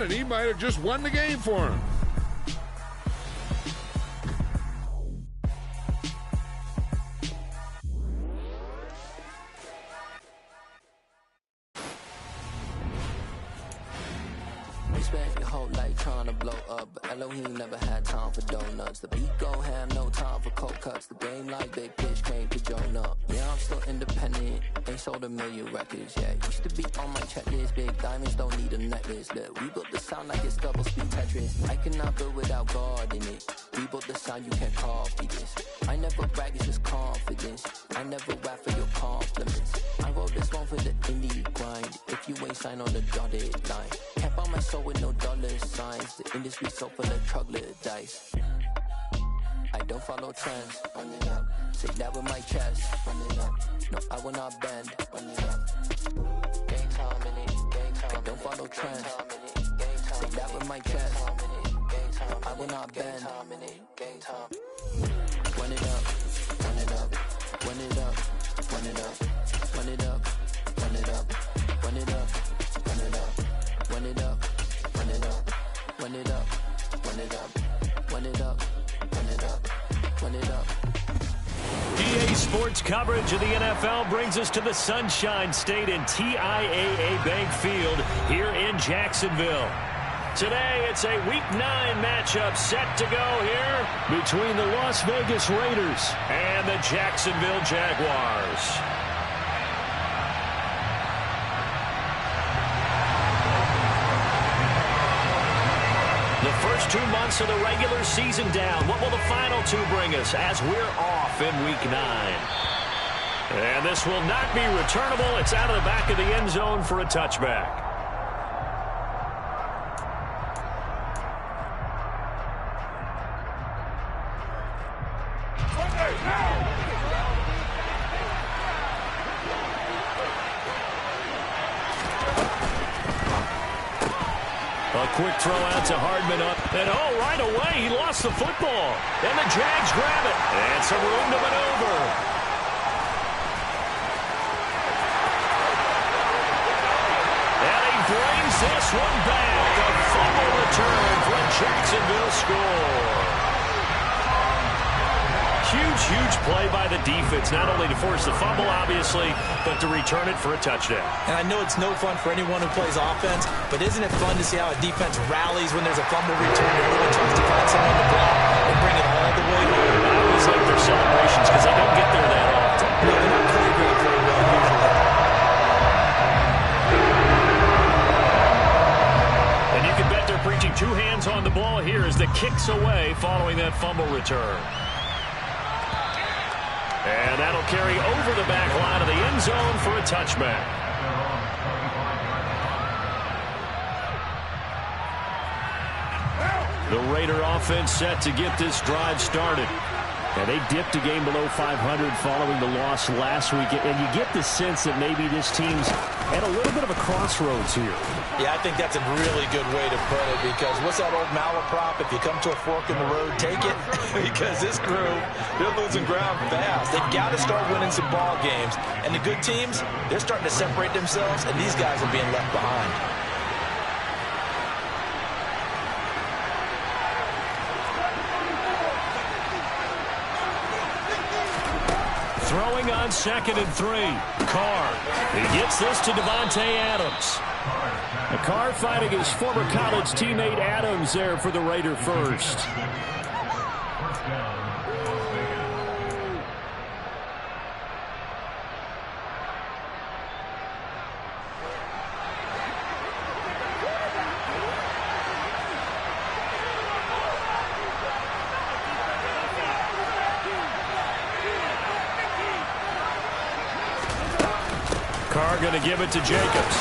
And he might have just won the game for him. Spent your whole life trying to blow up, but Elohim never had time for donuts. The beat go ham, no time for cold cuts. The game like big pitch came to Jonah. Yeah, I'm still independent, ain't sold a million records yet. Used to be on my checklist, big diamonds don't need a necklace. Look, we built the sound like it's double speed Tetris. I cannot build without God in it. We built the sound, you can't copy this. I never brag, it's just confidence. I never rap for your compliments. I wrote this one for the indie grind. If you ain't signed on the dotted line, can't buy my soul with no dollar signs. The industry so full of troglodytes. I don't follow trends. Run it up. Say that with my chest. Run it up. No, I will not bend. Run it up. Game time in it. Game time. I don't follow trends. Say that with my chest. No, I will not bend. Game time. Run it up. Run it up. Run it up. Run it up. Run it up. Run it up. Run it up. Run it up. Run it up. Run it up. Run it up. Run it up. Run it up. Run it up. Run it up. EA Sports coverage of the NFL brings us to the Sunshine State and TIAA Bank Field here in Jacksonville. Today, it's a Week 9 matchup set to go here between the Las Vegas Raiders and the Jacksonville Jaguars. The first 2 months of the regular season down. What will the final 2 bring us as we're off in Week 9? And this will not be returnable. It's out of the back of the end zone for a touchback. A quick throw out to Hardman up. And right away, he lost the football. And the Jags grab it. And some room to maneuver. And he brings this one back. A fumble return for a Jacksonville score. Huge play by the defense, not only to force the fumble, obviously, but to return it for a touchdown. And I know it's no fun for anyone who plays offense, but isn't it fun to see how a defense rallies when there's a fumble return and really tries to find someone to block and bring it all the way home? I always like their celebrations because they don't get there that often. No, they're not choreographed very well usually. And you can bet they're preaching 2 hands on the ball here as the kick's away following that fumble return. And that'll carry over the back line of the end zone for a touchback. The Raider offense set to get this drive started. And they dipped a game below 500 following the loss last week. And you get the sense that maybe this team's at a little bit of a crossroads here. Yeah, I think that's a really good way to put it, because what's that old malaprop? If you come to a fork in the road, take it. Because this group, they're losing ground fast. They've got to start winning some ball games. And the good teams, they're starting to separate themselves, and these guys are being left behind. Throwing on 2nd and 3. Carr. He gets this to Devontae Adams. Carr fighting his former college teammate Adams there for the Raider first. Carr going to give it to Jacobs.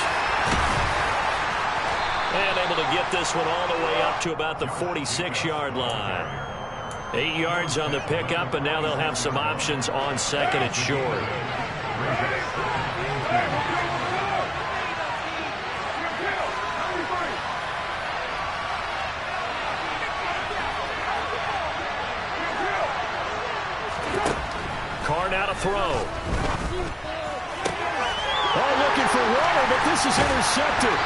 And able to get this one all the way up to about the 46-yard line. 8 yards on the pickup, and now they'll have some options on 2nd and short. Carr now to throw. Oh, looking for Warner, but this is intercepted.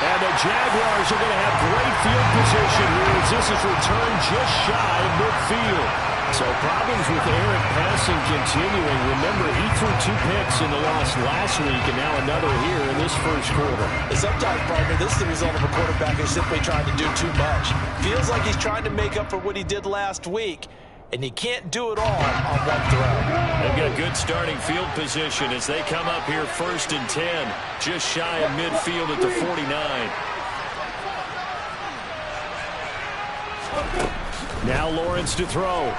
And the Jaguars are going to have great field position here as this is returned just shy of midfield. So problems with errant passing continuing. Remember, he threw 2 picks in the loss last week and now another here in this first quarter. Sometimes, partner, this is the result of a quarterback who's simply trying to do too much. Feels like he's trying to make up for what he did last week, and he can't do it all on one throw. They've got good starting field position as they come up here 1st and 10, just shy of midfield at the 49. Now Lawrence to throw.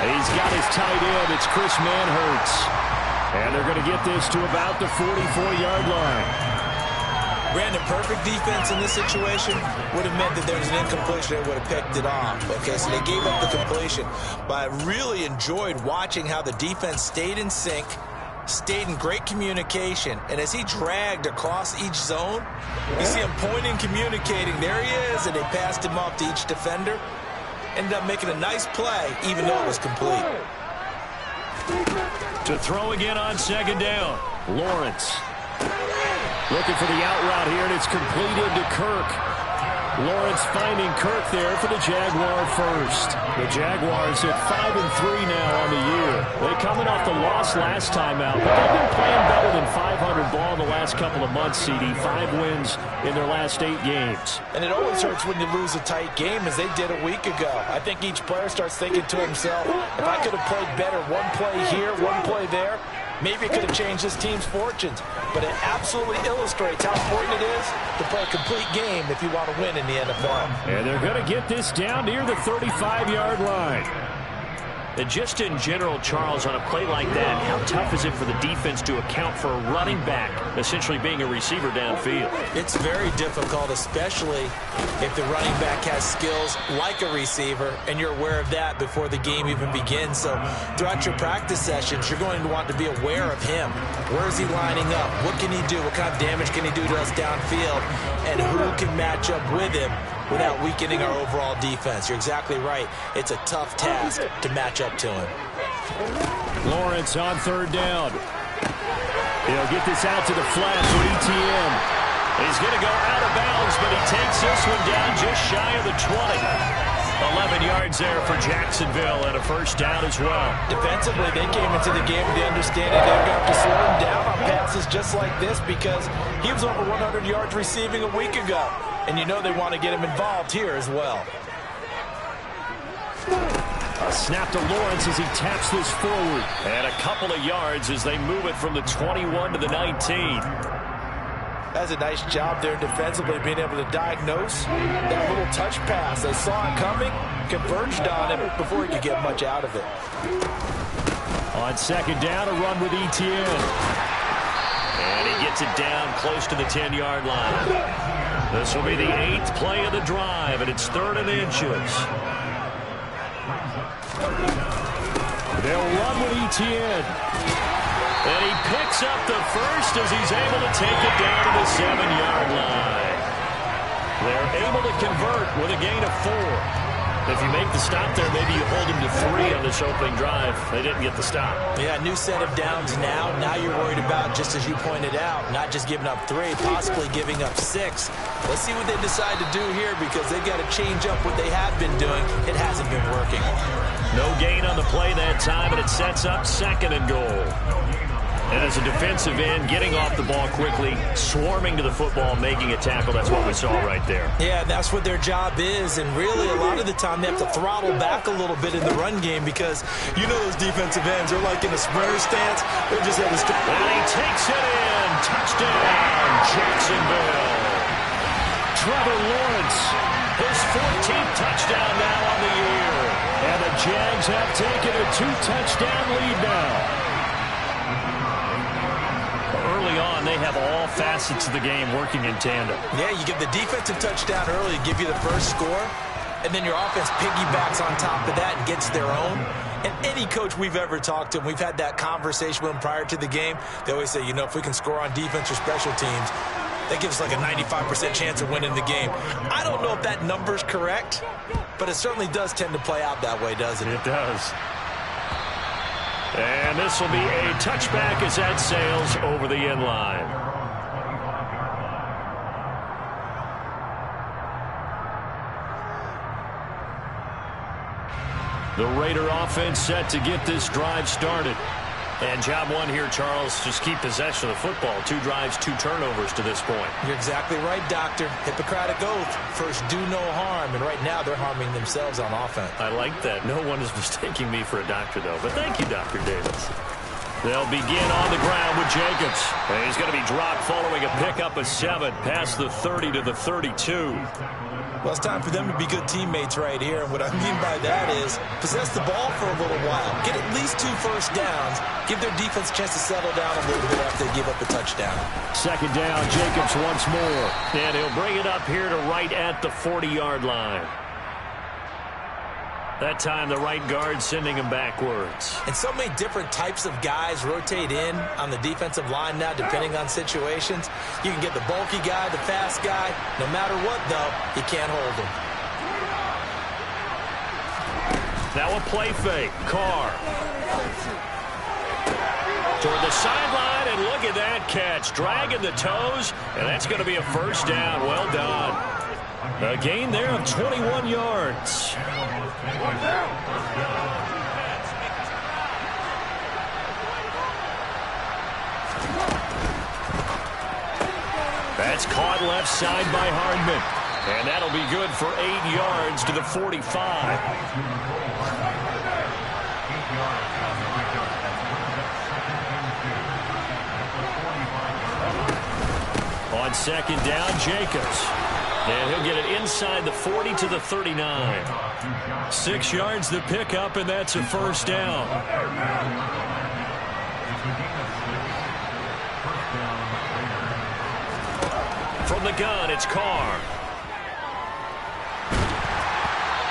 He's got his tight end. It's Chris Manhertz. And they're going to get this to about the 44-yard line. Brandon, perfect defense in this situation would have meant that there was an incompletion and would have picked it off. Okay, so they gave up the completion. But I really enjoyed watching how the defense stayed in sync, stayed in great communication, and as he dragged across each zone, you see him pointing, communicating. There he is, and they passed him off to each defender. Ended up making a nice play, even though it was complete. To throw again on 2nd down. Lawrence looking for the out route here, and it's completed to Kirk. Lawrence finding Kirk there for the Jaguar first. The Jaguars at 5-3 now on the year. They're coming off the loss last time out, but they've been playing better than 500 ball in the last couple of months, CD. 5 wins in their last 8 games. And it always hurts when you lose a tight game, as they did a week ago. I think each player starts thinking to himself, if I could have played better one play here, one play there, maybe it could have changed this team's fortunes. But it absolutely illustrates how important it is to play a complete game if you want to win in the NFL. And they're going to get this down near the 35-yard line. And just in general, Charles, on a play like that, how tough is it for the defense to account for a running back essentially being a receiver downfield? It's very difficult, especially if the running back has skills like a receiver, and you're aware of that before the game even begins. So throughout your practice sessions, you're going to want to be aware of him. Where is he lining up? What can he do? What kind of damage can he do to us downfield? And who can match up with him without weakening our overall defense? You're exactly right. It's a tough task to match up to him. Lawrence on 3rd down. He'll get this out to the flat for ETN. He's going to go out of bounds, but he takes this one down just shy of the 20. 11 yards there for Jacksonville and a 1st down as well. Defensively, they came into the game with the understanding they're going to have to slow him down on passes just like this because he was over 100 yards receiving a week ago. And you know they want to get him involved here as well. A snap to Lawrence as he taps this forward. And a couple of yards as they move it from the 21 to the 19. That's a nice job there defensively, being able to diagnose that little touch pass. They saw it coming, converged on him before he could get much out of it. On 2nd down, a run with ETN. And he gets it down close to the 10-yard line. This will be the 8th play of the drive, and it's 3rd and inches. They'll run with ETN. And he picks up the first as he's able to take it down to the 7-yard line. They're able to convert with a gain of 4. If you make the stop there, maybe you hold him to 3 on this opening drive. They didn't get the stop. Yeah, new set of downs now. Now you're worried about, just as you pointed out, not just giving up 3, possibly giving up 6. Let's see what they decide to do here because they've got to change up what they have been doing. It hasn't been working. No gain on the play that time, and it sets up 2nd and goal. And as a defensive end, getting off the ball quickly, swarming to the football, making a tackle, that's what we saw right there. Yeah, that's what their job is, and really a lot of the time they have to throttle back a little bit in the run game because you know those defensive ends, they're like in a sprinter stance. They're just at a and he takes it in. Touchdown, Jacksonville. Trevor Lawrence, his 14th touchdown now on the year. And the Jags have taken a 2-touchdown lead now. Early on, they have all facets of the game working in tandem. Yeah, you give the defensive touchdown early to give you the first score, and then your offense piggybacks on top of that and gets their own. And any coach we've ever talked to, and we've had that conversation with them prior to the game, they always say, you know, if we can score on defense or special teams, that gives us like a 95% chance of winning the game. I don't know if that number's correct, but it certainly does tend to play out that way, doesn't it? It does. And this will be a touchback as that sails over the end line. The Raider offense set to get this drive started. And job one here, Charles, just keep possession of the football. 2 drives, 2 turnovers to this point. You're exactly right, Doctor. Hippocratic oath. First, do no harm. And right now, they're harming themselves on offense. I like that. No one is mistaking me for a doctor, though. But thank you, Dr. Davis. They'll begin on the ground with Jacobs. And he's going to be dropped following a pickup of 7 past the 30 to the 32. Well, it's time for them to be good teammates right here. And what I mean by that is possess the ball for a little while. Get at least 2 first downs. Give their defense a chance to settle down a little bit after they give up a touchdown. Second down, Jacobs once more. And he'll bring it up here to right at the 40-yard line. That time, the right guard sending him backwards. And so many different types of guys rotate in on the defensive line now, depending on situations. You can get the bulky guy, the fast guy. No matter what, though, you can't hold him. Now a play fake. Carr. Toward the sideline, and look at that catch. Dragging the toes, and that's going to be a first down. Well done. A gain there of 21 yards. That's caught left side by Hardman. And that'll be good for 8 yards to the 45. On second down, Jacobs. And he'll get it inside the 40 to the 39. 6 yards the pickup, and that's a first down. From the gun, it's Carr.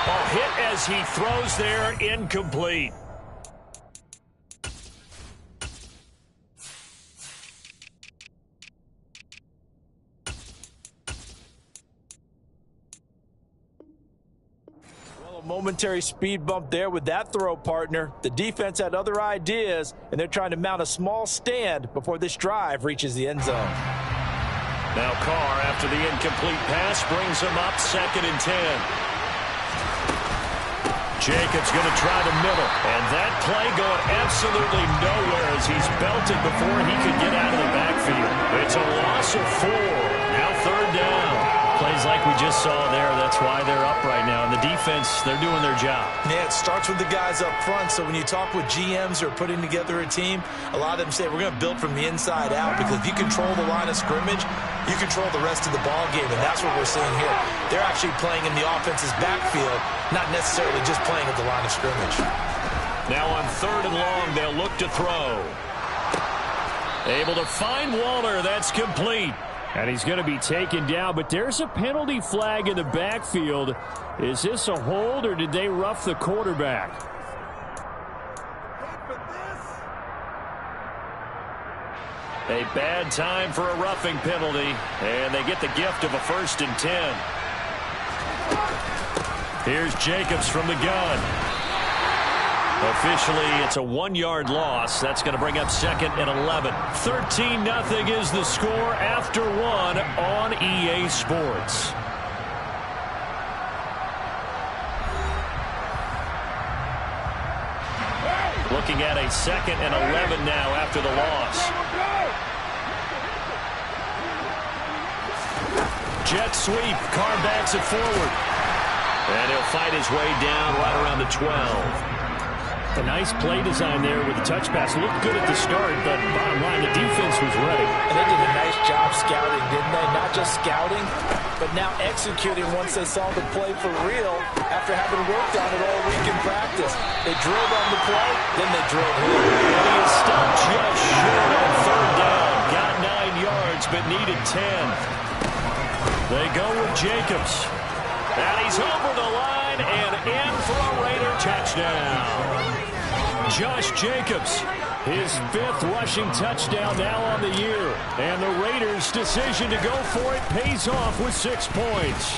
Ball hit as he throws there, incomplete. Momentary speed bump there with that throw, partner. The defense had other ideas, and they're trying to mount a small stand before this drive reaches the end zone. Now Carr, after the incomplete pass, brings him up 2nd and 10. Jacobs going to try the middle, and that play going absolutely nowhere as he's belted before he could get out of the backfield. It's a loss of 4. Now 3rd down. Plays like we just saw there. That's why they're up right now. And the defense, they're doing their job. Yeah, it starts with the guys up front. So when you talk with GMs who are putting together a team, a lot of them say, we're going to build from the inside out, because if you control the line of scrimmage, you control the rest of the ball game. And that's what we're seeing here. They're actually playing in the offense's backfield, not necessarily just playing at the line of scrimmage. Now on 3rd and long, they'll look to throw. Able to find Waller. That's complete. And he's going to be taken down, but there's a penalty flag in the backfield. Is this a hold, or did they rough the quarterback? A bad time for a roughing penalty, and they get the gift of a 1st and 10. Here's Jacobs from the gun. Officially, it's a 1-yard loss. That's going to bring up 2nd and 11. 13-0 is the score after 1 on EA Sports. Looking at a 2nd and 11 now after the loss. Jet sweep. Carr backs it forward. And he'll fight his way down right around the 12. A nice play design there with the touch pass. Looked good at the start, but bottom line, the defense was ready. And they did a nice job scouting, didn't they? Not just scouting, but now executing once they saw the play for real after having worked on it all week in practice. They drilled on the play, then they drilled him. And he is stopped just short on 3rd down. Got 9 yards, but needed 10. They go with Jacobs. And he's over the line and in for a Raider touchdown. Josh Jacobs, his 5th rushing touchdown now on the year. And the Raiders' decision to go for it pays off with 6 points.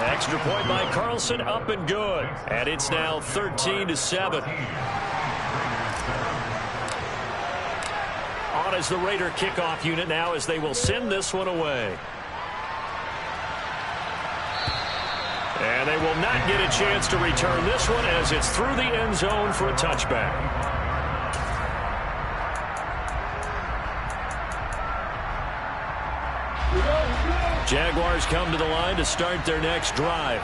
Extra point by Carlson, up and good. And it's now 13-7. On is the Raider kickoff unit now as they will send this one away. And they will not get a chance to return this one as it's through the end zone for a touchback. Jaguars come to the line to start their next drive.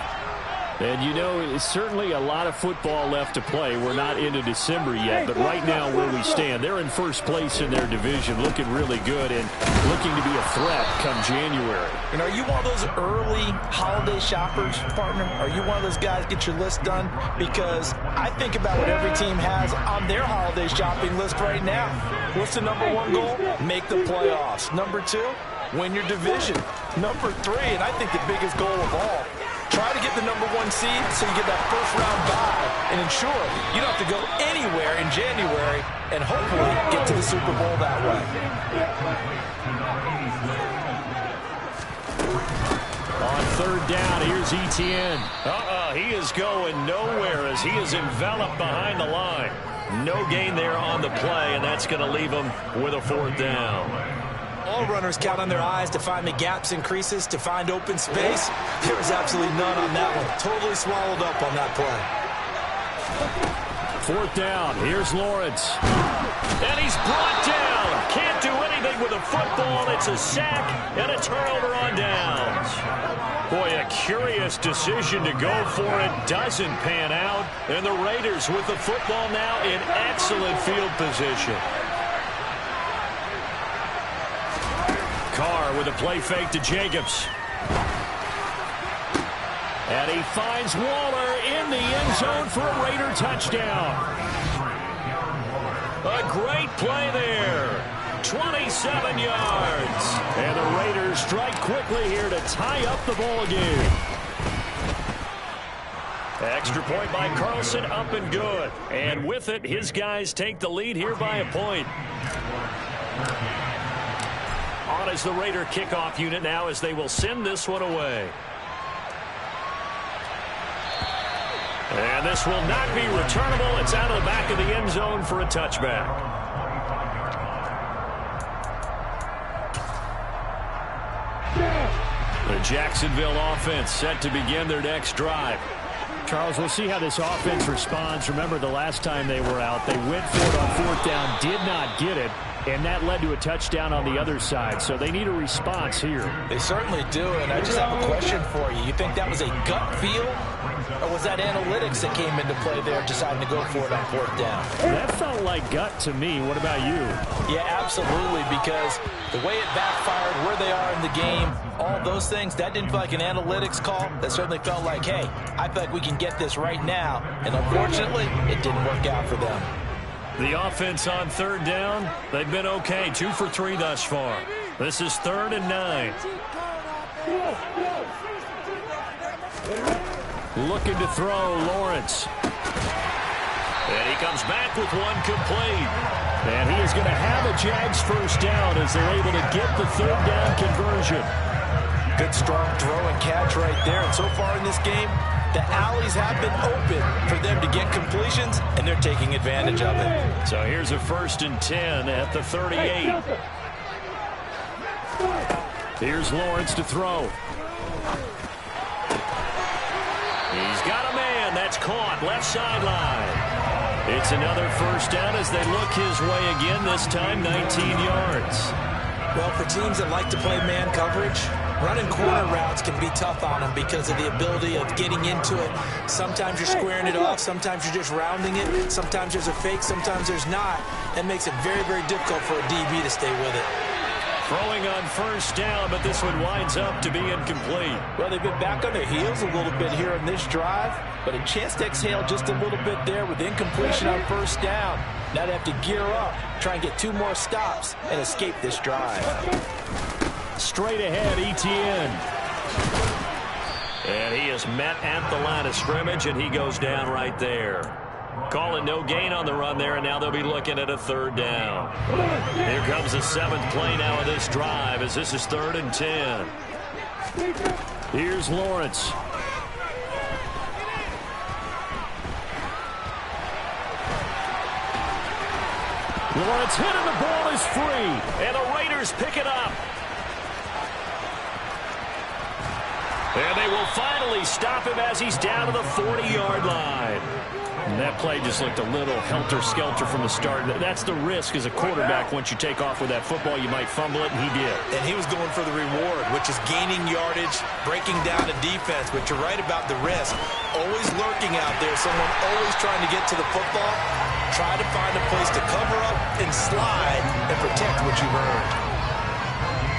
And, you know, it's certainly a lot of football left to play. We're not into December yet, but right now where we stand, they're in first place in their division, looking really good and looking to be a threat come January. And are you one of those early holiday shoppers, partner? Are you one of those guys get your list done? Because I think about what every team has on their holiday shopping list right now. What's the number one goal? Make the playoffs. Number two, win your division. Number three, and I think the biggest goal of all, try to get the number one seed so you get that first round bye and ensure you don't have to go anywhere in January and hopefully get to the Super Bowl that way. On third down, here's Etienne. He is going nowhere as he is enveloped behind the line. No gain there on the play, and that's going to leave him with a fourth down. All runners count on their eyes to find the gaps and creases, to find open space. There was absolutely none on that one. Totally swallowed up on that play. Fourth down. Here's Lawrence. And he's brought down. Can't do anything with a football. It's a sack and a turnover on downs. Boy, a curious decision to go for it. Doesn't pan out. And the Raiders with the football now in excellent field position. Carr with a play fake to Jacobs. And he finds Waller in the end zone for a Raider touchdown. A great play there. 27 yards. And the Raiders strike quickly here to tie up the ball game. Extra point by Carlson, up and good. And with it, his guys take the lead here by a point. On as the Raider kickoff unit now as they will send this one away. And this will not be returnable. It's out of the back of the end zone for a touchback. The Jacksonville offense set to begin their next drive. Charles, we'll see how this offense responds. Remember, the last time they were out, they went for it on fourth down, did not get it, and that led to a touchdown on the other side. So they need a response here. They certainly do, and I just have a question for you. You think that was a gut feel, or was that analytics that came into play there deciding to go for it on fourth down? That felt like gut to me. What about you? Yeah, absolutely, because the way it backfired, where they are in the game, all those things, that didn't feel like an analytics call. That certainly felt like, hey, I feel like we can get this right now. And unfortunately, it didn't work out for them. The offense on third down, they've been okay. 2 for 3 thus far. This is 3rd and 9. Looking to throw, Lawrence. And he comes back with one complete. And he is going to have a Jags first down as they're able to get the third down conversion. Good strong throw and catch right there. And so far in this game, the alleys have been open for them to get completions, and they're taking advantage of it. So here's a 1st and 10 at the 38. Here's Lawrence to throw. He's got a man. That's caught. Left sideline. It's another first down as they look his way again, this time 19 yards. Well, for teams that like to play man coverage, running corner routes can be tough on them because of the ability of getting into it. Sometimes you're squaring it off. Sometimes you're just rounding it. Sometimes there's a fake. Sometimes there's not. That makes it very, very difficult for a DB to stay with it. Throwing on first down, but this one winds up to be incomplete. Well, they've been back on their heels a little bit here in this drive, but a chance to exhale just a little bit there with incompletion on first down. Now they have to gear up, try and get 2 more stops, and escape this drive. Straight ahead, Etienne. And he is met at the line of scrimmage, and he goes down right there. Calling no gain on the run there, and now they'll be looking at a 3rd down. Here comes the 7th play now of this drive as this is 3rd and 10. Here's Lawrence. Lawrence hit and the ball is free, and the Raiders pick it up. And they will finally stop him as he's down to the 40-yard line. And that play just looked a little helter-skelter from the start. That's the risk as a quarterback. Once you take off with that football, you might fumble it, and he did. And he was going for the reward, which is gaining yardage, breaking down a defense. But you're right about the risk. Always lurking out there, someone always trying to get to the football. Try to find a place to cover up and slide and protect what you've earned.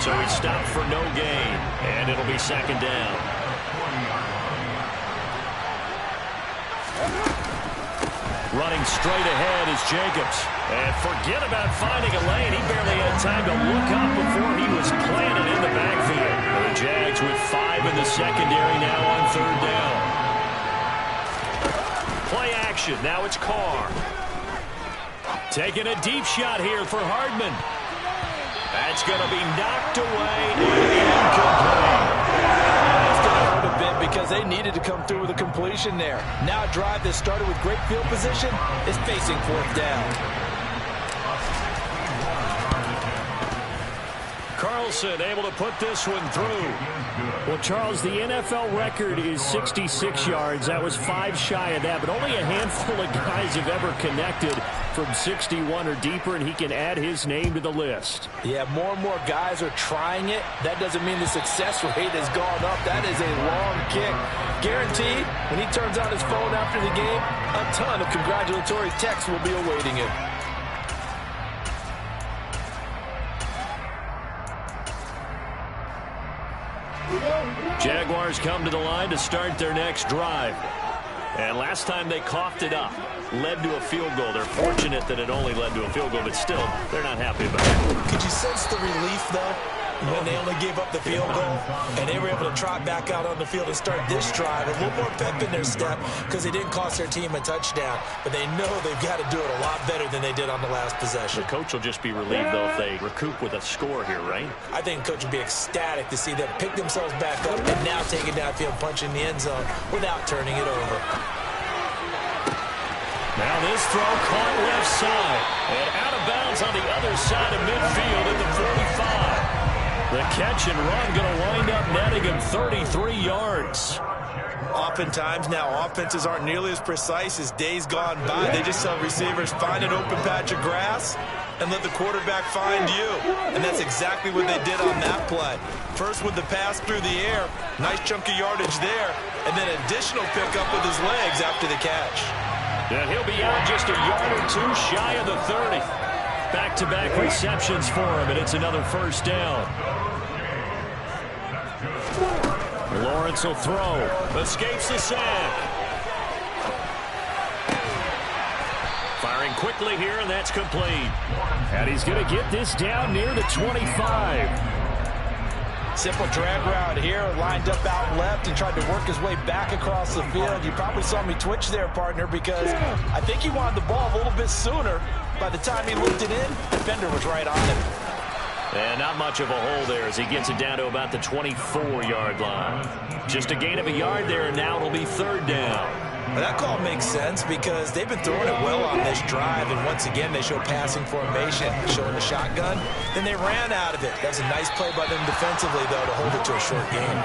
So he stopped for no gain, and it'll be second down. Running straight ahead is Jacobs. And forget about finding a lane. He barely had time to look up before he was planted in the backfield. The Jags with 5 in the secondary now on third down. Play action. Now it's Carr. Taking a deep shot here for Hardman. That's going to be knocked away and incomplete. That's going to hurt a bit because they needed to come through with a completion there. Now a drive that started with great field position is facing fourth down. Carlson able to put this one through. Well, Charles, the NFL record is 66 yards. That was 5 shy of that, but only a handful of guys have ever connected from 61 or deeper, and he can add his name to the list. Yeah, more and more guys are trying it. That doesn't mean the success rate has gone up. That is a long kick. Guaranteed, when he turns on his phone after the game, a ton of congratulatory texts will be awaiting him. Jaguars come to the line to start their next drive. And last time they coughed it up, led to a field goal. They're fortunate that it only led to a field goal, but still, they're not happy about it. Could you sense the relief, though, when they only gave up the field goal and they were able to trot back out on the field and start this drive? A little more pep in their step because they didn't cost their team a touchdown, but they know they've got to do it a lot better than they did on the last possession. The coach will just be relieved, though, if they recoup with a score here, right? I think the coach will be ecstatic to see them pick themselves back up and now take it downfield, punch in the end zone without turning it over. Now this throw caught left side and out of bounds on the other side of midfield at the 45. The catch and run going to wind up netting him 33 yards. Oftentimes now offenses aren't nearly as precise as days gone by. They just tell receivers, find an open patch of grass and let the quarterback find you. And that's exactly what they did on that play. First with the pass through the air, nice chunk of yardage there, and then additional pickup with his legs after the catch. And he'll be out just a yard or two shy of the 30. Back-to-back receptions for him, and it's another first down. Lawrence will throw. Escapes the sack. Firing quickly here, and that's complete. And he's going to get this down near the 25. Simple drag route here, lined up out left and tried to work his way back across the field. You probably saw me twitch there, partner, because I think he wanted the ball a little bit sooner. By the time he looked it in, the defender was right on him. And not much of a hole there as he gets it down to about the 24-yard line. Just a gain of a yard there, and now it'll be third down. Well, that call makes sense because they've been throwing it well on this drive, and once again they show passing formation, showing the shotgun. Then they ran out of it. That's a nice play by them defensively, though, to hold it to a short game.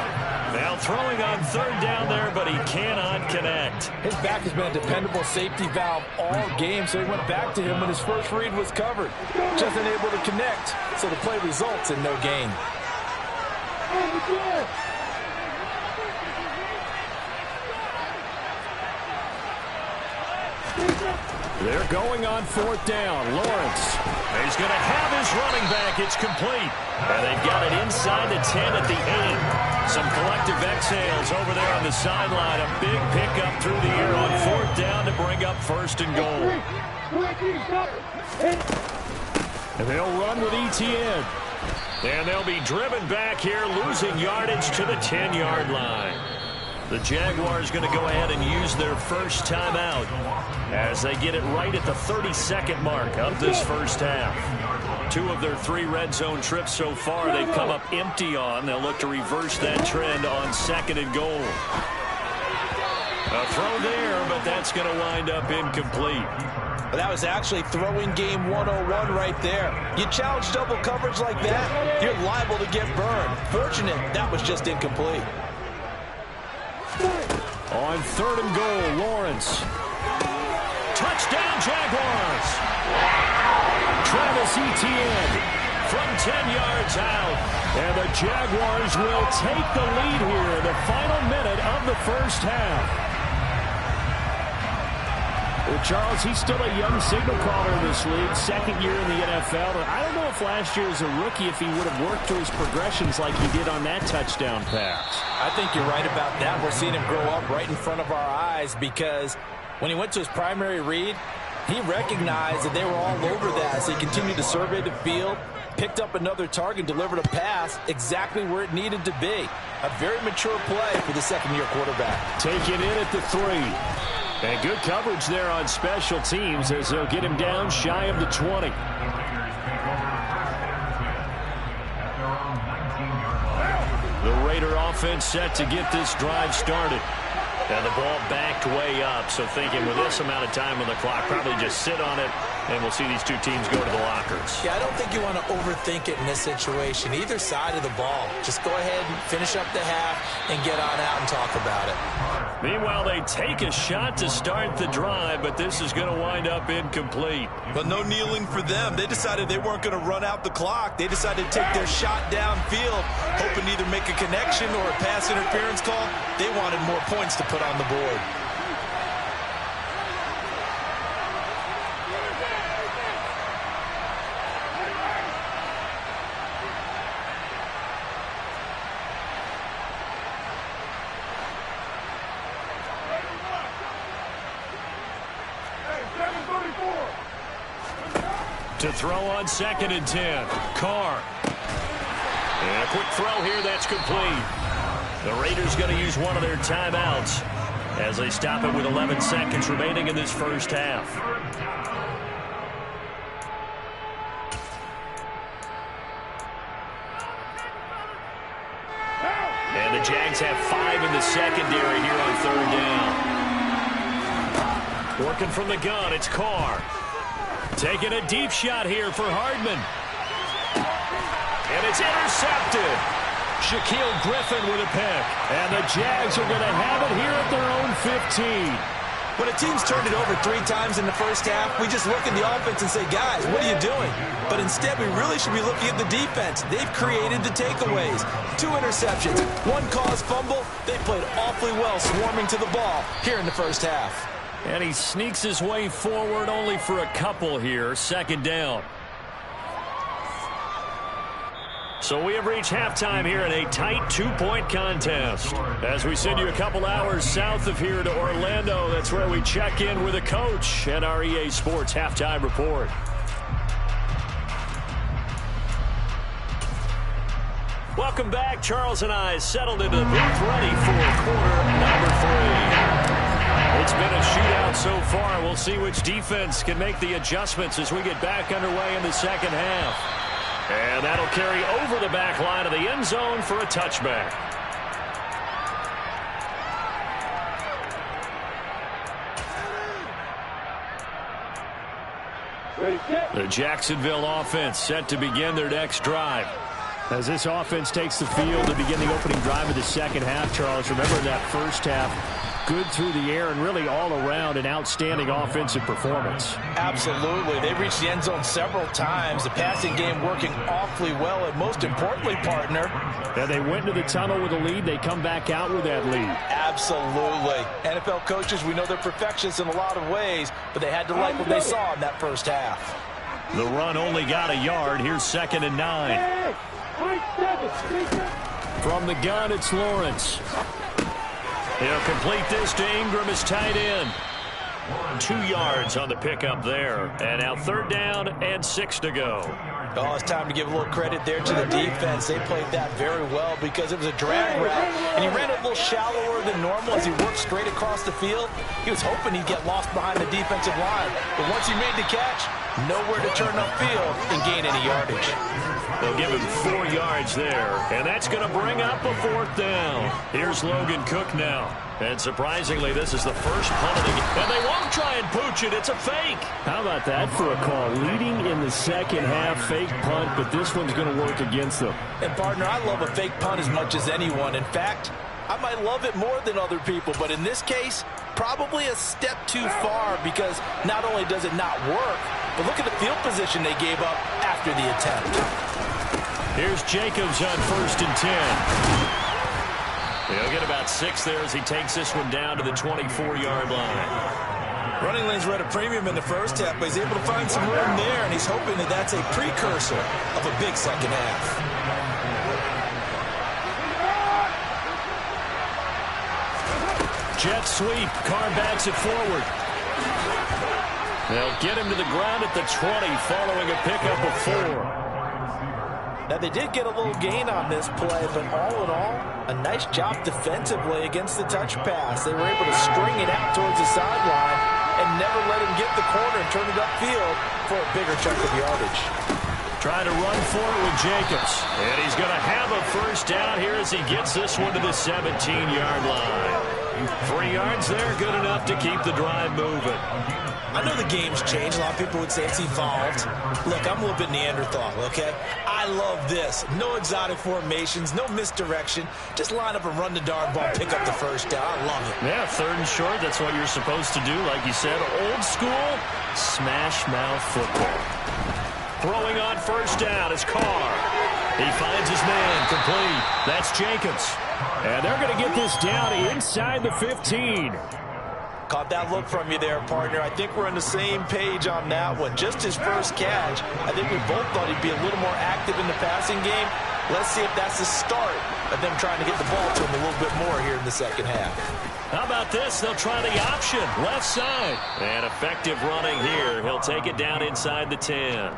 Now throwing on third down there, but he cannot connect. His back has been a dependable safety valve all game, so he went back to him when his first read was covered. Just unable to connect, so the play results in no gain. They're going on fourth down. Lawrence. He's going to have his running back. It's complete. And they've got it inside the 10 at the 8. Some collective exhales over there on the sideline. A big pickup through the air on fourth down to bring up first and goal. And they'll run with ETN. And they'll be driven back here, losing yardage to the 10-yard line. The Jaguars going to go ahead and use their first timeout as they get it right at the 32nd mark of this first half. 2 of their 3 red zone trips so far they've come up empty on. They'll look to reverse that trend on second and goal. A throw there, but that's going to wind up incomplete. Well, that was actually throwing game 101 right there. You challenge double coverage like that, you're liable to get burned. Fortunate that was just incomplete. On 3rd and goal, Lawrence. Touchdown, Jaguars. Travis Etienne from 10 yards out. And the Jaguars will take the lead here in the final minute of the first half. Well, Charles, he's still a young signal caller in this league, second year in the NFL. I don't know if last year as a rookie, if he would have worked through his progressions like he did on that touchdown pass. I think you're right about that. We're seeing him grow up right in front of our eyes because when he went to his primary read, he recognized that they were all over that. So he continued to survey the field, picked up another target, delivered a pass exactly where it needed to be. A very mature play for the second-year quarterback. Taken in at the 3. And good coverage there on special teams as they'll get him down shy of the 20. The Raider offense set to get this drive started. And the ball backed way up, so thinking with this amount of time on the clock, probably just sit on it, and we'll see these two teams go to the lockers. Yeah, I don't think you want to overthink it in this situation. Either side of the ball. Just go ahead and finish up the half and get on out and talk about it. Meanwhile, they take a shot to start the drive, but this is going to wind up incomplete. But no kneeling for them. They decided they weren't going to run out the clock. They decided to take their shot downfield, hoping to either make a connection or a pass interference call. They wanted more points to put on the board. To throw on 2nd and 10. Carr. And a quick throw here, that's complete. The Raiders going to use one of their timeouts as they stop it with 11 seconds remaining in this first half. And the Jags have 5 in the secondary here on 3rd down. Working from the gun, it's Carr. Taking a deep shot here for Hardman. And it's intercepted. Shaquille Griffin with a pick. And the Jags are going to have it here at their own 15. When a team's turned it over 3 times in the first half, we just look at the offense and say, guys, what are you doing? But instead, we really should be looking at the defense. They've created the takeaways. 2 interceptions, 1 caused fumble. They played awfully well swarming to the ball here in the first half. And he sneaks his way forward only for a couple here. 2nd down. So we have reached halftime here in a tight 2-point contest. As we send you a couple hours south of here to Orlando, that's where we check in with a coach at our EA Sports Halftime Report. Welcome back. Charles and I settled into the booth ready for quarter number 3. It's been a shootout so far. We'll see which defense can make the adjustments as we get back underway in the second half. And that'll carry over the back line of the end zone for a touchback. The Jacksonville offense set to begin their next drive. As this offense takes the field to begin the opening drive of the second half, Charles, remember that first half, good through the air and really all around an outstanding offensive performance. Absolutely. They reached the end zone several times. The passing game working awfully well, and most importantly, partner. And they went into the tunnel with a lead. They come back out with that lead. Absolutely. NFL coaches, we know they're perfectionists in a lot of ways, but they had to like what they saw in that first half. The run only got a yard. Here's 2nd and 9. From the gun, it's Lawrence. He'll complete this to Ingram as tight end. 2 yards on the pickup there. And now 3rd down and 6 to go. Oh, it's time to give a little credit there to the defense. They played that very well because it was a drag route, and he ran it a little shallower than normal as he worked straight across the field. He was hoping he'd get lost behind the defensive line. But once he made the catch, nowhere to turn upfield and gain any yardage. They'll give him 4 yards there, and that's going to bring up a 4th down. Here's Logan Cook now. And surprisingly, this is the first punt of the game. And they won't try and pooch it. It's a fake. How about that for a call? Leading in the second half, fake punt, but this one's going to work against them. And, partner, I love a fake punt as much as anyone. In fact, I'm might love it more than other people, but in this case, probably a step too far because not only does it not work, but look at the field position they gave up after the attempt. Here's Jacobs on 1st and 10. He'll get about 6 there as he takes this one down to the 24-yard line. Running lanes were at a premium in the first half, but he's able to find some room there, and he's hoping that that's a precursor of a big second half. Jet sweep. Carr backs it forward. They'll get him to the ground at the 20 following a pickup of 4. Now, they did get a little gain on this play, but all in all, a nice job defensively against the touch pass. They were able to string it out towards the sideline and never let him get the corner and turn it upfield for a bigger chunk of yardage. Trying to run for it with Jacobs. And he's going to have a first down here as he gets this one to the 17-yard line. 3 yards there, good enough to keep the drive moving. I know the game's changed. A lot of people would say it's evolved. Look, I'm a little bit Neanderthal, okay? I love this. No exotic formations, no misdirection. Just line up and run the darn ball, pick up the first down. I love it. Yeah, 3rd and short, that's what you're supposed to do. Like you said, old school, smash mouth football. Throwing on 1st down is Carr. He finds his man, complete. That's Jacobs. And they're going to get this down inside the 15. Caught that look from you there, partner. I think we're on the same page on that one. Just his first catch. I think we both thought he'd be a little more active in the passing game. Let's see if that's the start of them trying to get the ball to him a little bit more here in the second half. How about this? They'll try the option, left side. And effective running here. He'll take it down inside the 10.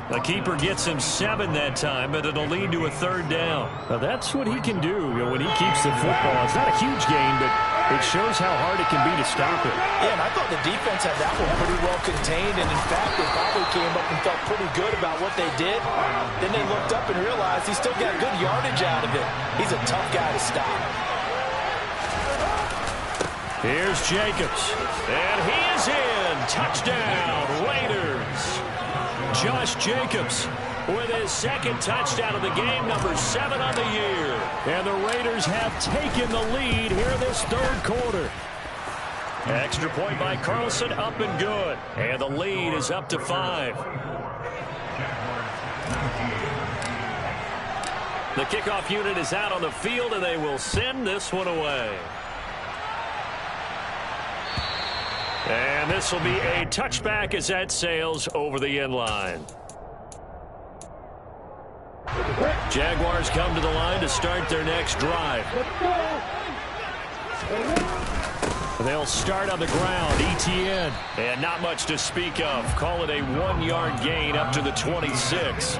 The keeper gets him 7 that time, but it'll lead to a 3rd down. Now that's what he can do when he keeps the football. It's not a huge gain, but it shows how hard it can be to stop it. Yeah, and I thought the defense had that one pretty well contained, and in fact, they probably came up and felt pretty good about what they did. Then they looked up and realized he still got good yardage out of it. He's a tough guy to stop. Here's Jacobs, and he is in. Touchdown, Raiders. Josh Jacobs with his 2nd touchdown of the game, number 7 on the year. And the Raiders have taken the lead here this 3rd quarter. Extra point by Carlson, up and good. And the lead is up to 5. The kickoff unit is out on the field, and they will send this one away. And this will be a touchback as that sails over the end line. Jaguars come to the line to start their next drive. They'll start on the ground, ETN. And not much to speak of. Call it a 1-yard gain up to the 26.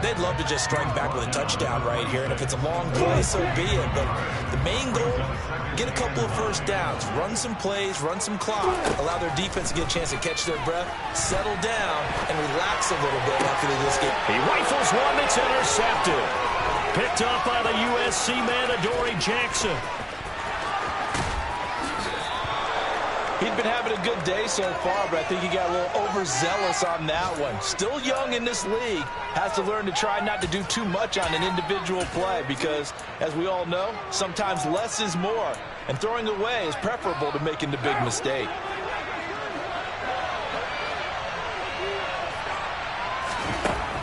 They'd love to just strike back with a touchdown right here, and if it's a long play, so be it. But the main goal, get a couple of first downs, run some plays, run some clock, allow their defense to get a chance to catch their breath, settle down, and relax a little bit after they just get... He rifles one that's intercepted. Picked up by the USC man, Adoree Jackson. He'd been having a good day so far, but I think he got a little overzealous on that one. Still young in this league, has to learn to try not to do too much on an individual play because, as we all know, sometimes less is more, and throwing away is preferable to making the big mistake.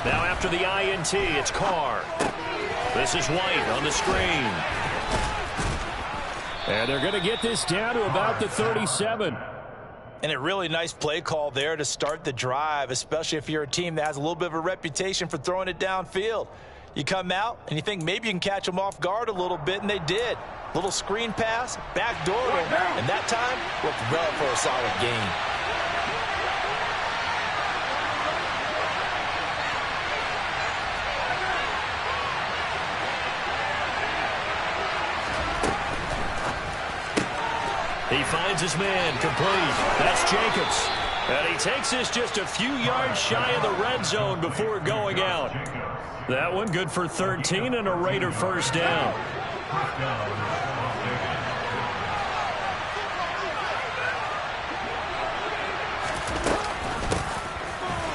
Now after the INT, it's Carr. This is White on the screen. And they're going to get this down to about the 37. And a really nice play call there to start the drive, especially if you're a team that has a little bit of a reputation for throwing it downfield. You come out and you think maybe you can catch them off guard a little bit, and they did. Little screen pass, backdoor, and that time worked well for a solid gain. He finds his man, complete. That's Jacobs. And he takes this just a few yards shy of the red zone before going out. That one good for 13 and a Raider first down.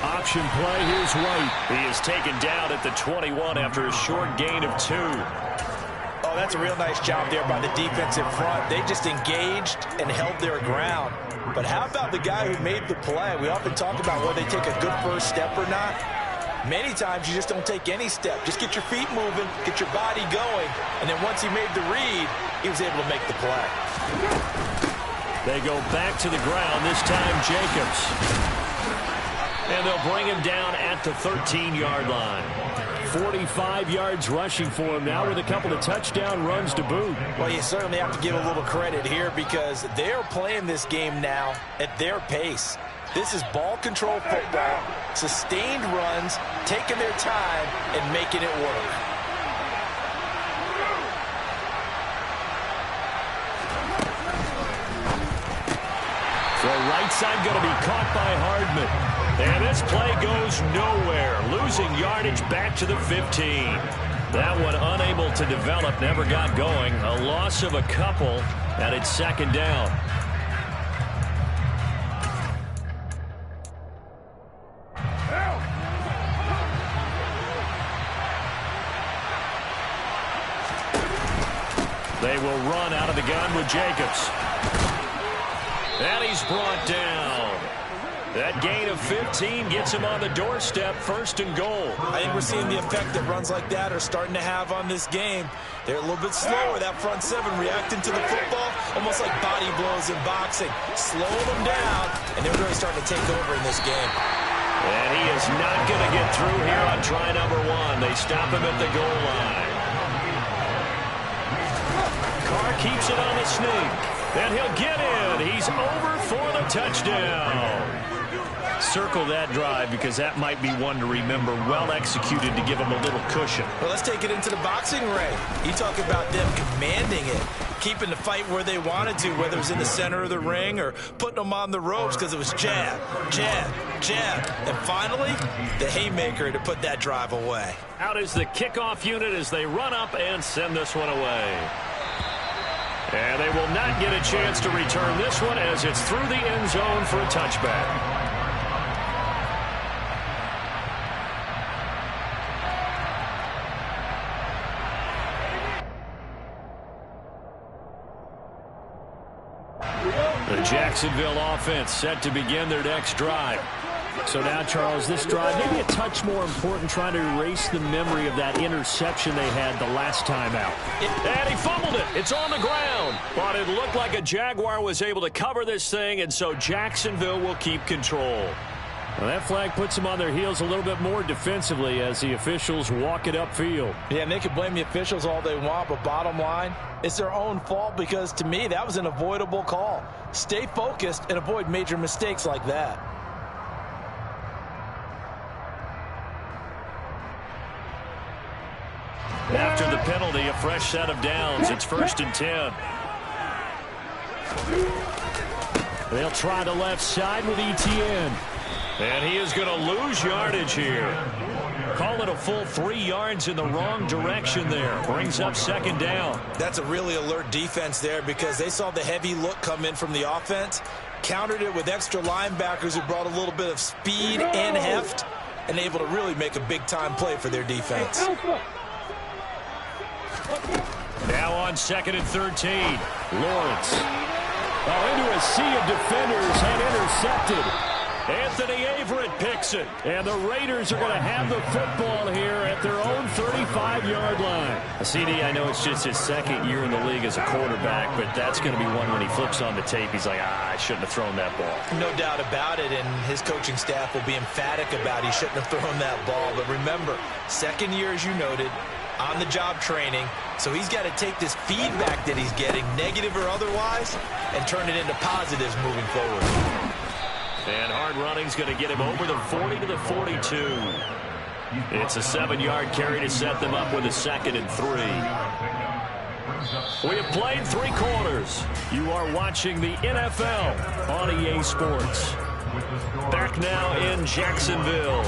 Option play, here's White. He is taken down at the 21 after a short gain of 2. Oh, that's a real nice job there by the defensive front. They just engaged and held their ground. But how about the guy who made the play? We often talk about whether they take a good first step or not. Many times you just don't take any step. Just get your feet moving, get your body going, and then once he made the read, he was able to make the play. They go back to the ground, this time Jacobs. And they'll bring him down at the 13-yard line. 45 yards rushing for him now with a couple of touchdown runs to boot. Well, you certainly have to give a little credit here because they're playing this game now at their pace. This is ball control football, sustained runs, taking their time and making it work. So right side going to be caught by Hardman. And this play goes nowhere, losing yardage back to the 15. That one unable to develop, never got going. A loss of a couple, and it's second down. They will run out of the gun with Jacobs. And he's brought down. That gain of 15 gets him on the doorstep, first and goal. I think we're seeing the effect that runs like that are starting to have on this game. They're a little bit slower, that front seven, reacting to the football, almost like body blows in boxing. Slowing them down, and they're really starting to take over in this game. And he is not going to get through here on try number one. They stop him at the goal line. Carr keeps it on the sneak. And he'll get in. He's over for the touchdown. Circle that drive because that might be one to remember. Well executed to give him a little cushion. Well, let's take it into the boxing ring. You talk about them commanding it, keeping the fight where they wanted to, whether it was in the center of the ring or putting them on the ropes because it was jab, jab, jab. And finally, the haymaker to put that drive away. Out is the kickoff unit as they run up and send this one away. And they will not get a chance to return this one as it's through the end zone for a touchback. The Jacksonville offense set to begin their next drive. So now, Charles, this drive maybe a touch more important, trying to erase the memory of that interception they had the last time out. And he fumbled it. It's on the ground. But it looked like a Jaguar was able to cover this thing, and so Jacksonville will keep control. Well, that flag puts them on their heels a little bit more defensively as the officials walk it upfield. Yeah, and they can blame the officials all they want, but bottom line, it's their own fault because, to me, that was an avoidable call. Stay focused and avoid major mistakes like that. After the penalty, a fresh set of downs. It's 1st and 10. They'll try the left side with ETN. And he is going to lose yardage here. Call it a full 3 yards in the wrong direction there. Brings up second down. That's a really alert defense there because they saw the heavy look come in from the offense, countered it with extra linebackers who brought a little bit of speed and heft, and able to really make a big-time play for their defense. Now on 2nd and 13. Lawrence. Into a sea of defenders and intercepted. Anthony Averett picks it. And the Raiders are going to have the football here at their own 35-yard line. CD, I know it's just his second year in the league as a quarterback, but that's going to be one when he flips on the tape. He's like, I shouldn't have thrown that ball. No doubt about it, and his coaching staff will be emphatic about he shouldn't have thrown that ball. But remember, second year, as you noted, on-the-job training, so he's got to take this feedback that he's getting, negative or otherwise, and turn it into positives moving forward. And hard running's going to get him over the 40 to the 42. It's a 7-yard carry to set them up with a 2nd and 3. We have played 3 quarters. You are watching the NFL on EA Sports. Back now in Jacksonville.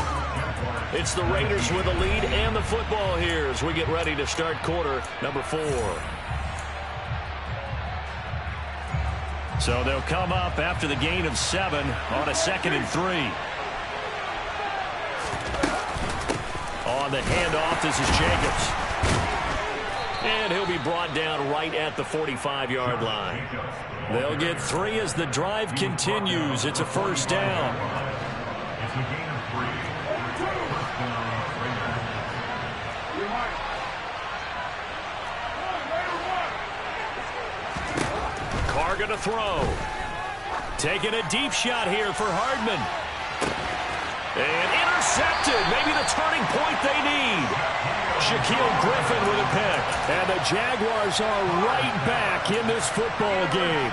It's the Raiders with the lead and the football here as we get ready to start quarter number 4. So they'll come up after the gain of 7 on a 2nd and 3. On the handoff, this is Jacobs. And he'll be brought down right at the 45-yard line. They'll get 3 as the drive continues. It's a first down. Carr going to throw. Taking a deep shot here for Hardman. And intercepted. Maybe the turning point they need. Shaquille Griffin with a pick. And the Jaguars are right back in this football game.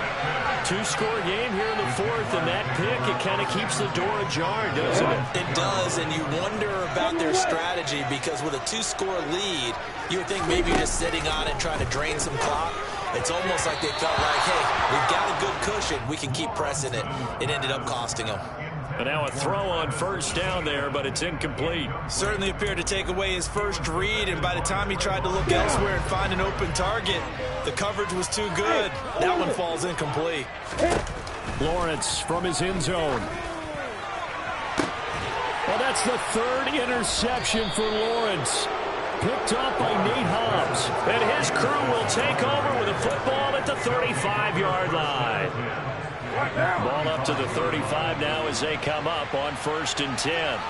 2-score game here in the 4th, and that pick, it kind of keeps the door ajar, doesn't it? It does, and you wonder about their strategy because with a 2-score lead, you would think maybe you're just sitting on it trying to drain some clock. It's almost like they felt like, hey, we've got a good cushion. We can keep pressing it. It ended up costing them. And now a throw on first down there, but it's incomplete. Certainly appeared to take away his first read, and by the time he tried to look elsewhere and find an open target, the coverage was too good. That one falls incomplete. Lawrence from his end zone. Well, that's the 3rd interception for Lawrence. Picked up by Nate Hobbs. And his crew will take over with a football at the 35-yard line. Ball up to the 35 now as they come up on 1st and 10.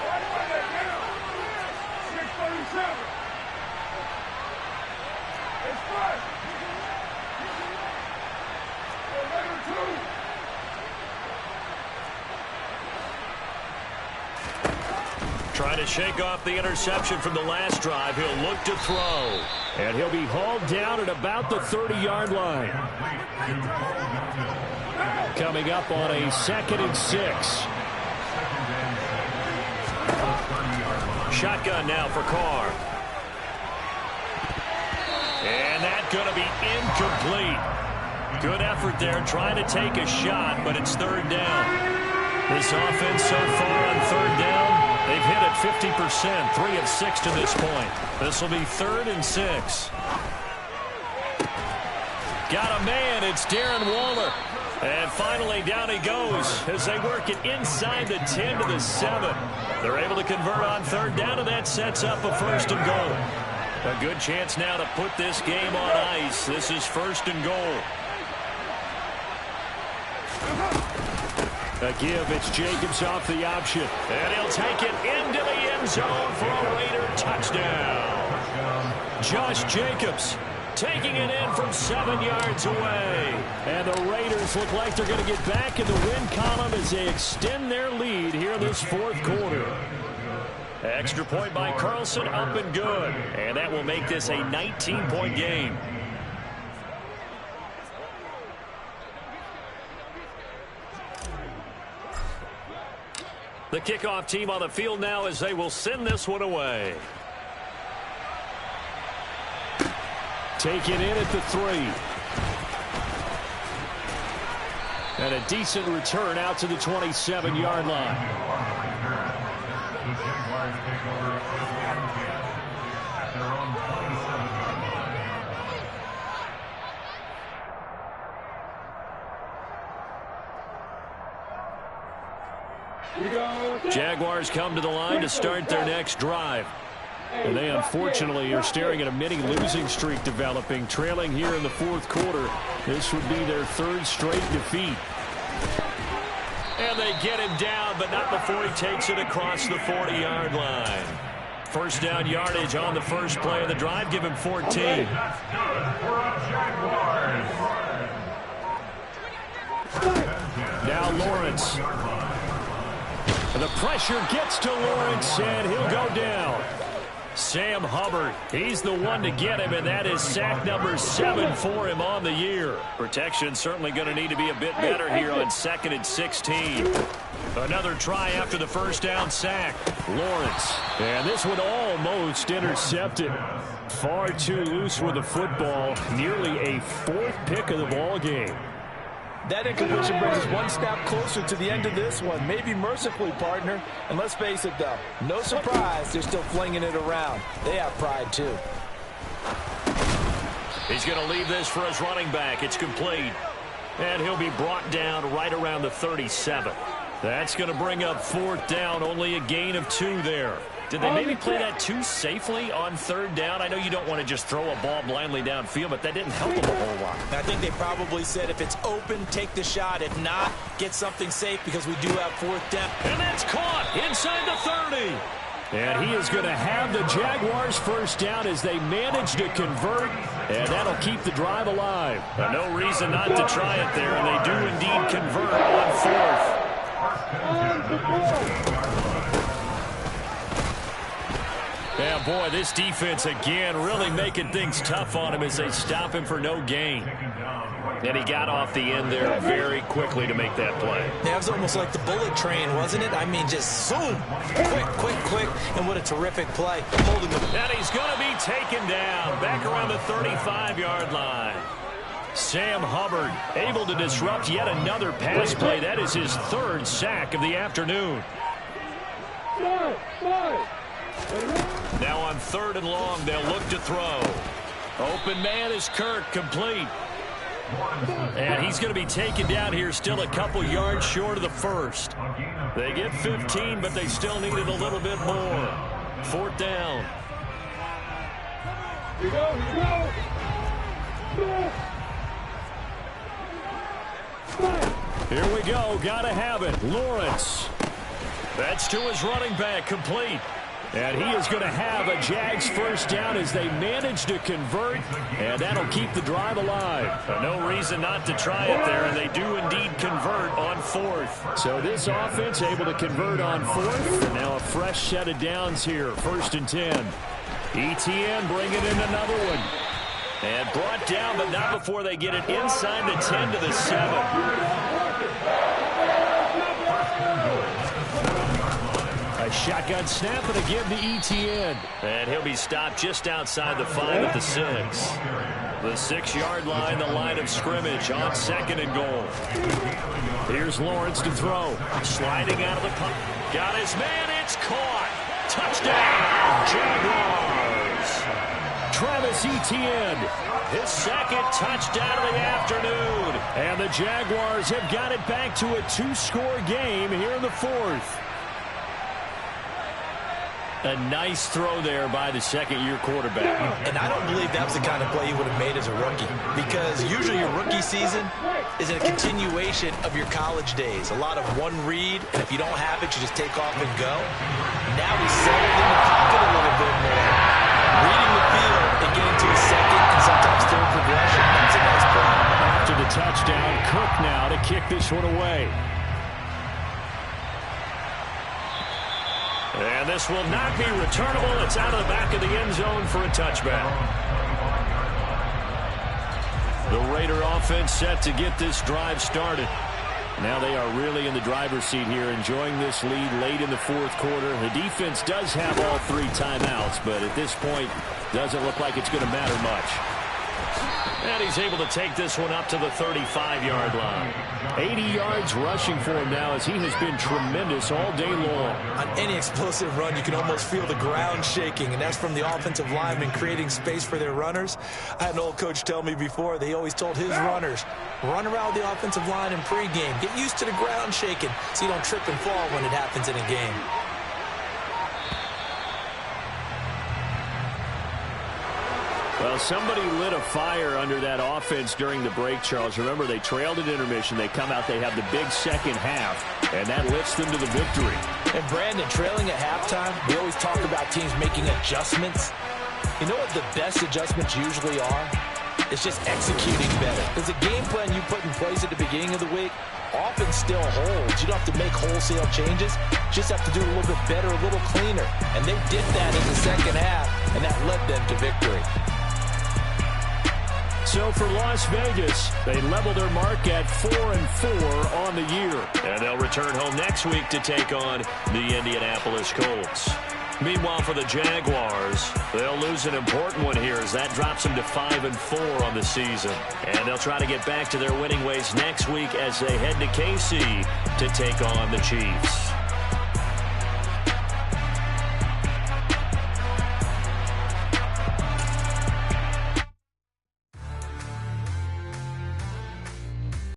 Trying to shake off the interception from the last drive. He'll look to throw. And he'll be hauled down at about the 30-yard line. Coming up on a 2nd and 6. Shotgun now for Carr. And that's going to be incomplete. Good effort there trying to take a shot, but it's 3rd down. This offense so far on 3rd down, they've hit it 50%, 3 of 6 to this point. This will be 3rd and 6. Got a man, it's Darren Waller. And finally, down he goes as they work it inside the 10 to the 7. They're able to convert on 3rd down, and that sets up a 1st and goal. A good chance now to put this game on ice. This is 1st and goal. A give, it's Jacobs off the option. And he'll take it into the end zone for a Raider touchdown. Josh Jacobs taking it in from 7 yards away. And the Raiders look like they're going to get back in the win column as they extend their lead here in this 4th quarter. Extra point by Carlson, up and good. And that will make this a 19-point game. The kickoff team on the field now as they will send this one away. Taken in at the 3. And a decent return out to the 27-yard line. Jaguars come to the line to start their next drive. And they unfortunately are staring at a mini losing streak developing, trailing here in the 4th quarter. This would be their 3rd straight defeat. And they get him down, but not before he takes it across the 40-yard line. First down yardage on the first play of the drive. Give him 14. Now Lawrence. And the pressure gets to Lawrence, and he'll go down. Sam Hubbard, he's the one to get him, and that is sack number 7 for him on the year. Protection certainly going to need to be a bit better here on 2nd and 16. Another try after the first down sack. Lawrence, and this one almost intercepted. Far too loose with the football. Nearly a 4th pick of the ball game. That incompletion brings us one step closer to the end of this one. Maybe mercifully, partner. And let's face it, though, no surprise they're still flinging it around. They have pride, too. He's going to leave this for his running back. It's complete. And he'll be brought down right around the 37. That's going to bring up 4th down. Only a gain of 2 there. Did they maybe play that too safely on third down? I know you don't want to just throw a ball blindly downfield, but that didn't help them a whole lot. I think they probably said if it's open, take the shot. If not, get something safe because we do have fourth down. And that's caught inside the 30. And he is going to have the Jaguars first down as they manage to convert, and that'll keep the drive alive. No reason not to try it there, and they do indeed convert on fourth. Yeah, boy, this defense again really making things tough on him as they stop him for no gain. And he got off the end there very quickly to make that play. Yeah, it was almost like the bullet train, wasn't it? I mean, just zoom, quick, and what a terrific play. Holding him. And he's going to be taken down back around the 35-yard line. Sam Hubbard able to disrupt yet another pass play. That is his third sack of the afternoon. Now on third and long, they'll look to throw. Open man is Kirk, complete. And he's going to be taken down here, still a couple yards short of the first. They get 15, but they still needed a little bit more. Fourth down. Here Here we go. Got to have it. Lawrence. That's to his running back, complete. And he is going to have a Jags first down as they manage to convert, and that'll keep the drive alive. No reason not to try it there, and they do indeed convert on fourth. So this offense able to convert on fourth, and now a fresh set of downs here, 1st and 10. ETN bringing in another one. And brought down, but not before they get it inside the 10 to the 7. A shotgun snap and a give to ETN. And he'll be stopped just outside the 5 at the 6. The 6-yard line, the line of scrimmage on 2nd and goal. Here's Lawrence to throw. Sliding out of the punt. Got his man. It's caught. Touchdown, Jaguars. Travis Etienne, his second touchdown of the afternoon. And the Jaguars have got it back to a 2-score game here in the 4th. A nice throw there by the second-year quarterback. And I don't believe that was the kind of play he would have made as a rookie, because usually your rookie season is a continuation of your college days. A lot of one read, and if you don't have it, you just take off and go. Now he's settled in the pocket a little bit more, reading the field and getting to his second and sometimes third progression. That's a nice play. After the touchdown, Cook now to kick this one away. And this will not be returnable. It's out of the back of the end zone for a touchback. The Raider offense set to get this drive started. Now they are really in the driver's seat here, enjoying this lead late in the 4th quarter. The defense does have all 3 timeouts, but at this point, doesn't look like it's going to matter much. And he's able to take this one up to the 35-yard line. 80 yards rushing for him now as he has been tremendous all day long. On any explosive run, you can almost feel the ground shaking, and that's from the offensive linemen creating space for their runners. I had an old coach tell me before, they always told his runners, run around the offensive line in pregame. Get used to the ground shaking so you don't trip and fall when it happens in a game. Well, somebody lit a fire under that offense during the break, Charles. Remember, they trailed at intermission. They come out, they have the big second half, and that lifts them to the victory. And, Brandon, trailing at halftime, we always talk about teams making adjustments. You know what the best adjustments usually are? It's just executing better. Because the game plan you put in place at the beginning of the week often still holds. You don't have to make wholesale changes. You just have to do it a little bit better, a little cleaner. And they did that in the second half, and that led them to victory. So for Las Vegas, they level their mark at 4-4 on the year. And they'll return home next week to take on the Indianapolis Colts. Meanwhile, for the Jaguars, they'll lose an important one here as that drops them to 5-4 on the season. And they'll try to get back to their winning ways next week as they head to KC to take on the Chiefs.